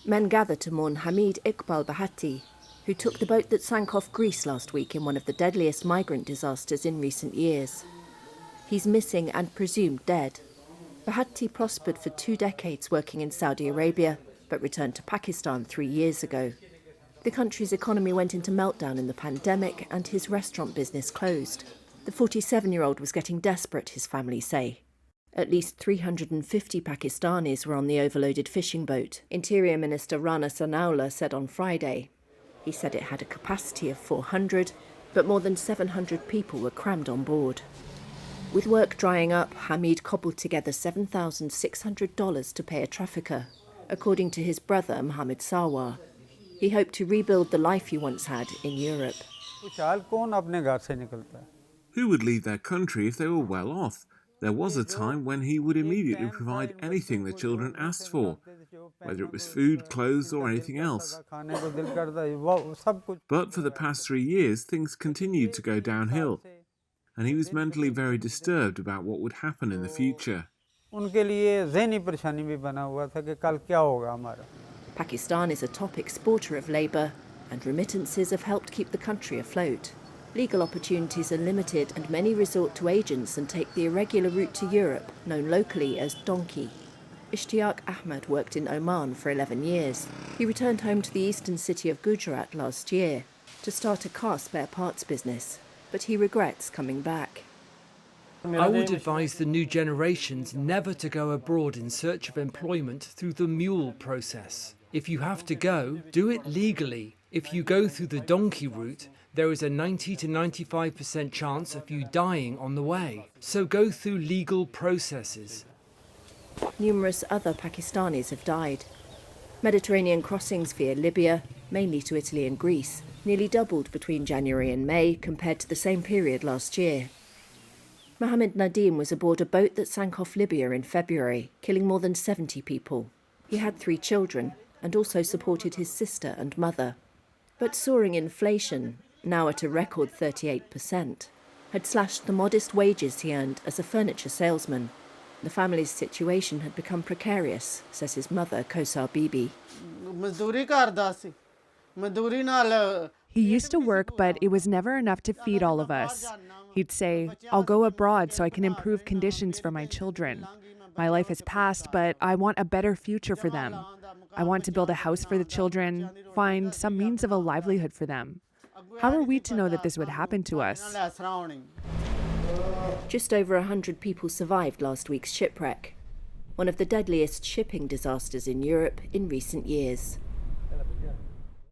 Men gather to mourn Hamid Iqbal Bahati, who took the boat that sank off Greece last week in one of the deadliest migrant disasters in recent years. He's missing and presumed dead. Bahati prospered for 2 decades working in Saudi Arabia, but returned to Pakistan 3 years ago. The country's economy went into meltdown in the pandemic and his restaurant business closed. The 47-year-old was getting desperate, his family say. At least 350 Pakistanis were on the overloaded fishing boat, Interior Minister Rana Sanaullah said on Friday. He said it had a capacity of 400, but more than 700 people were crammed on board. With work drying up, Hamid cobbled together $7,600 to pay a trafficker, according to his brother Mohammed Sarwar. He hoped to rebuild the life he once had in Europe. Who would leave their country if they were well off? There was a time when he would immediately provide anything the children asked for, whether it was food, clothes or anything else. But for the past 3 years, things continued to go downhill, and he was mentally very disturbed about what would happen in the future. Pakistan is a top exporter of labour, and remittances have helped keep the country afloat. Legal opportunities are limited and many resort to agents and take the irregular route to Europe, known locally as donkey. Ishtiaq Ahmed worked in Oman for 11 years. He returned home to the eastern city of Gujarat last year to start a car spare parts business, but he regrets coming back. I would advise the new generations never to go abroad in search of employment through the mule process. If you have to go, do it legally. If you go through the donkey route, there is a 90 to 95% chance of you dying on the way. So go through legal processes. Numerous other Pakistanis have died. Mediterranean crossings via Libya, mainly to Italy and Greece, nearly doubled between January and May compared to the same period last year. Mohammed Nadim was aboard a boat that sank off Libya in February, killing more than 70 people. He had 3 children and also supported his sister and mother. But soaring inflation, now at a record 38%, had slashed the modest wages he earned as a furniture salesman. The family's situation had become precarious, says his mother, Kosar Bibi. He used to work, but it was never enough to feed all of us. He'd say, "I'll go abroad so I can improve conditions for my children. My life has passed, but I want a better future for them. I want to build a house for the children, find some means of a livelihood for them. How are we to know that this would happen to us?" Just over 100 people survived last week's shipwreck, one of the deadliest shipping disasters in Europe in recent years.